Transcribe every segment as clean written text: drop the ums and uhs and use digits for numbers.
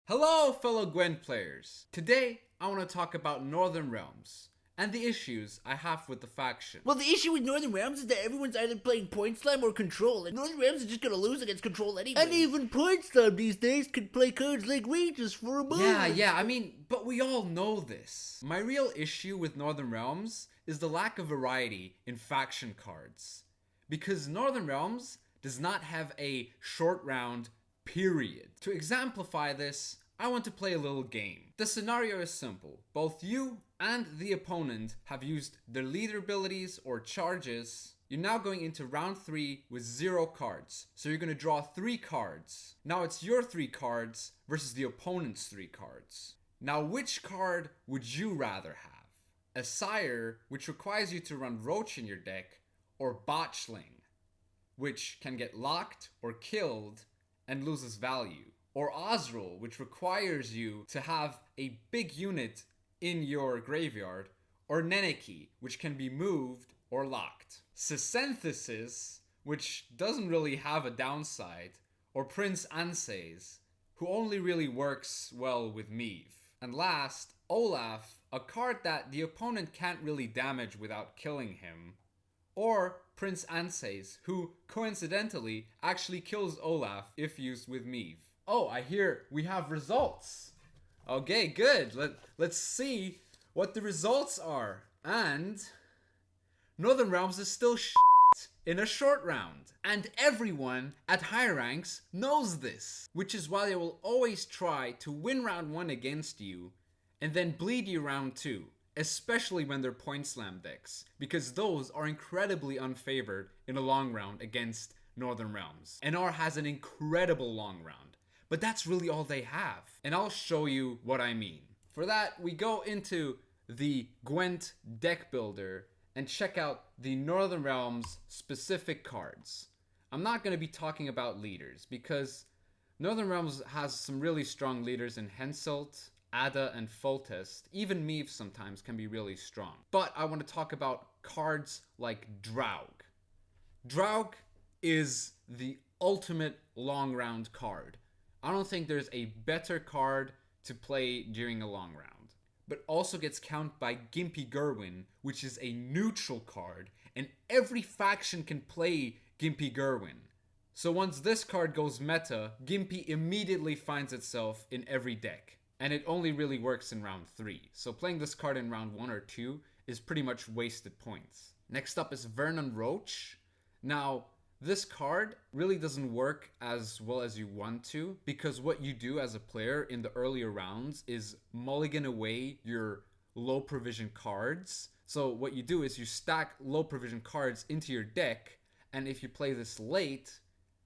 Hello, fellow GWENT players! Today, I want to talk about Northern Realms and the issues I have with the faction. Well, the issue with Northern Realms is that everyone's either playing Point Slam or Control, and Northern Realms is just gonna lose against Control anyway. And even Point Slam these days can play cards like Regis for a moment. Yeah, but we all know this. My real issue with Northern Realms is the lack of variety in faction cards. Because Northern Realms does not have a short round, period. To exemplify this, I want to play a little game. The scenario is simple. Both you and the opponent have used their leader abilities or charges. You're now going into round 3 with 0 cards. So you're going to draw 3 cards. Now it's your 3 cards versus the opponent's 3 cards. Now which card would you rather have? A Sire, which requires you to run Roach in your deck, or Botchling, which can get locked or killed and loses value. Or Osril, which requires you to have a big unit in your graveyard. Or Neneki, which can be moved or locked. Sisenthesis, which doesn't really have a downside. Or Prince Anses, who only really works well with Meve. And last, Olaf, a card that the opponent can't really damage without killing him. Or Prince Anses, who coincidentally actually kills Olaf if used with Meve. Oh, I hear we have results. Okay, good. Let's see what the results are. And Northern Realms is still in a short round. And everyone at higher ranks knows this. Which is why they will always try to win round 1 against you and then bleed you round 2. Especially when they're Point Slam decks. Because those are incredibly unfavored in a long round against Northern Realms. NR has an incredible long round. But that's really all they have. And I'll show you what I mean. For that, we go into the GWENT deck builder and check out the Northern Realms specific cards. I'm not going to be talking about leaders because Northern Realms has some really strong leaders in Henselt, Ada, and Foltest. Even Meve sometimes can be really strong. But I want to talk about cards like Draug. Draug is the ultimate long round card. I don't think there's a better card to play during a long round. But also gets counted by Gimpy Gerwin, which is a neutral card, and every faction can play Gimpy Gerwin. So once this card goes meta, Gimpy immediately finds itself in every deck. And it only really works in round 3. So playing this card in round 1 or 2 is pretty much wasted points. Next up is Vernon Roach. Now, this card really doesn't work as well as you want to, because what you do as a player in the earlier rounds is mulligan away your low provision cards. So what you do is you stack low provision cards into your deck, and if you play this late,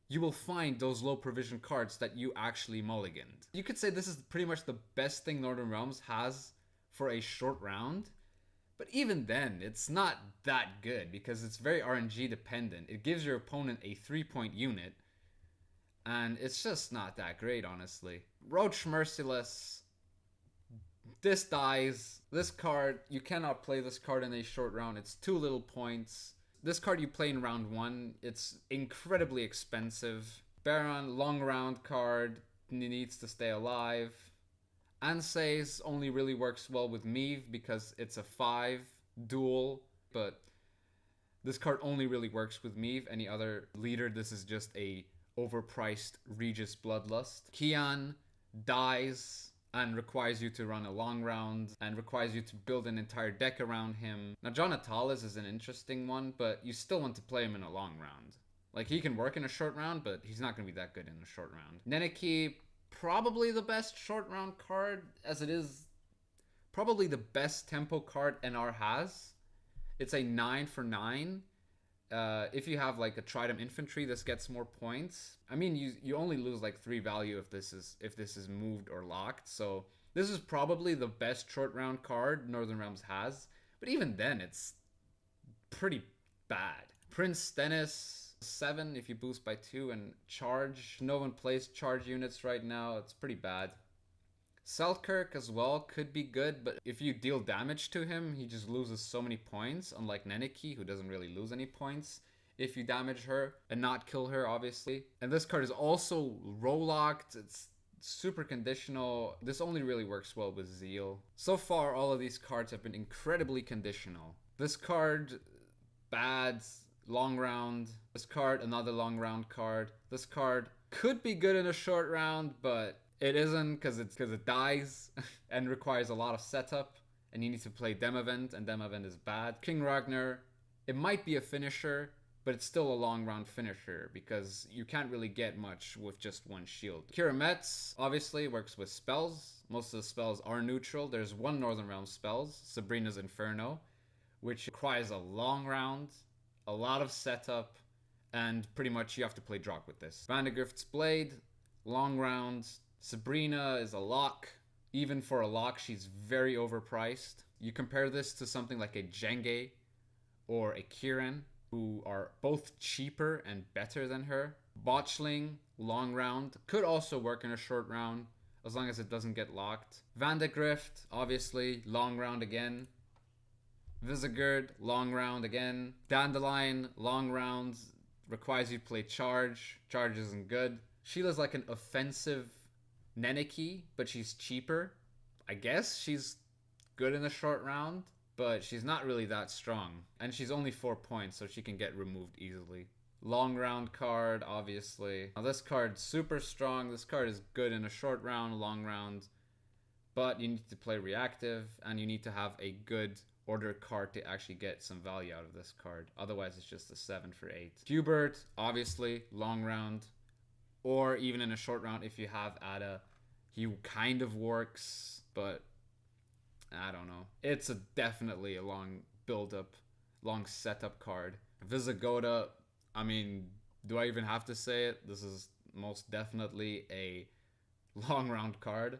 you will find those low provision cards that you actually mulliganed. You could say this is pretty much the best thing Northern Realms has for a short round. But even then, it's not that good because it's very RNG dependent. It gives your opponent a 3-point unit, and it's just not that great, honestly. Roach Merciless. This dies. This card, you cannot play this card in a short round. It's too little points. This card you play in round 1, it's incredibly expensive. Baron, long round card, needs to stay alive. Anses only really works well with Meve because it's a 5 duel, but this card only really works with Meve. Any other leader, this is just a overpriced Regis Bloodlust. Kian dies and requires you to run a long round and requires you to build an entire deck around him. Now, John Atalis is an interesting one, but you still want to play him in a long round. Like, he can work in a short round, but he's not going to be that good in a short round. Neneki, probably the best short round card, as it is probably the best tempo card NR has. It's a 9 for 9. If you have like a Trident Infantry, this gets more points. I mean, you only lose like 3 value if this is moved or locked. So this is probably the best short round card Northern Realms has. But even then, it's pretty bad. Prince Stennis, 7 if you boost by 2 and charge. No one plays charge units right now. It's pretty bad. Selkirk as well could be good, but if you deal damage to him, he just loses so many points, unlike Neneki, who doesn't really lose any points if you damage her and not kill her, obviously. And this card is also roll-locked. It's super conditional. This only really works well with Zeal. So far, all of these cards have been incredibly conditional. This card, bad, long round. This card, another long round card. This card could be good in a short round, but it isn't because it dies and requires a lot of setup. And you need to play Demavent, and Demavent is bad. King Ragnar, it might be a finisher, but it's still a long round finisher because you can't really get much with just one shield. Kirametz obviously works with spells. Most of the spells are neutral. There's one Northern Realm spells, Sabrina's Inferno, which requires a long round, a lot of setup, and pretty much you have to play Drock with this. Vandegrift's Blade, long round. Sabrina is a lock. Even for a lock, she's very overpriced. You compare this to something like a Jenge or a Kiran, who are both cheaper and better than her. Botchling, long round, could also work in a short round as long as it doesn't get locked. Vandegrift, obviously, long round again. Visegerd, long round again. Dandelion, long round, requires you to play charge. Charge isn't good. Sheila's like an offensive Neneki, but she's cheaper. I guess she's good in a short round, but she's not really that strong. And she's only 4 points, so she can get removed easily. Long round card, obviously. Now this card's super strong. This card is good in a short round, long round. But you need to play reactive, and you need to have a good order card to actually get some value out of this card. Otherwise, it's just a 7 for 8. Hubert, obviously, long round. Or even in a short round, if you have Ada, he kind of works, but I don't know. It's definitely a long build-up, long setup card. Visigoda, I mean, do I even have to say it? This is most definitely a long round card.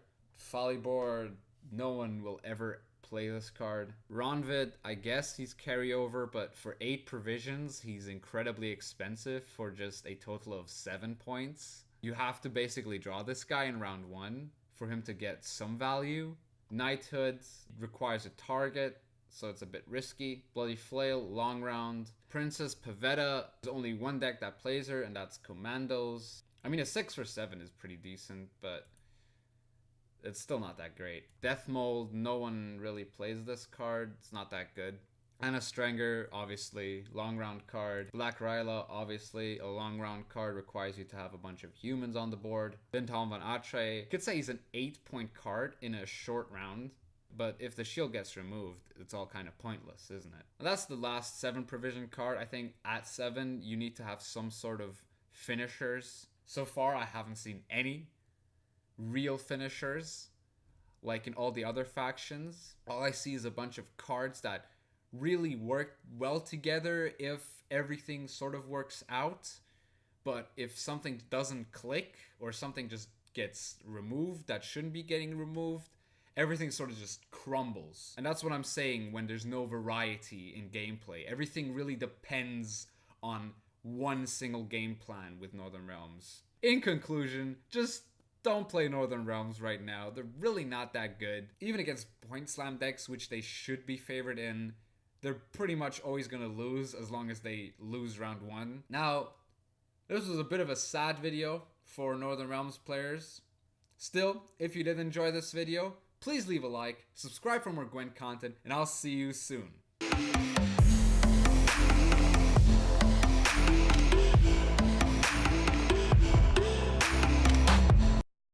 Falibor, no one will ever play this card. Ronvid, I guess he's carryover, but for 8 provisions, he's incredibly expensive for just a total of 7 points. You have to basically draw this guy in round 1 for him to get some value. Knighthood requires a target, so it's a bit risky. Bloody Flail, long round. Princess Pavetta, there's only one deck that plays her, and that's Commandos. I mean, a 6 for 7 is pretty decent, but it's still not that great. Death Mold, no one really plays this card. It's not that good. Anna Strenger, obviously, long round card. Black Ryla, obviously, a long round card, requires you to have a bunch of humans on the board. Vintalm van Atre, could say he's an 8-point card in a short round, but if the shield gets removed, it's all kind of pointless, isn't it? And that's the last 7 provision card. I think at 7, you need to have some sort of finishers. So far, I haven't seen any real finishers like in all the other factions. All I see is a bunch of cards that really work well together if everything sort of works out, but if something doesn't click or something just gets removed that shouldn't be getting removed, everything sort of just crumbles. And that's what I'm saying when there's no variety in gameplay. Everything really depends on one single game plan with Northern Realms. In conclusion, just don't play Northern Realms right now. They're really not that good. Even against Point Slam decks, which they should be favored in, they're pretty much always going to lose as long as they lose round 1. Now, this was a bit of a sad video for Northern Realms players. Still, if you did enjoy this video, please leave a like, subscribe for more Gwent content, and I'll see you soon.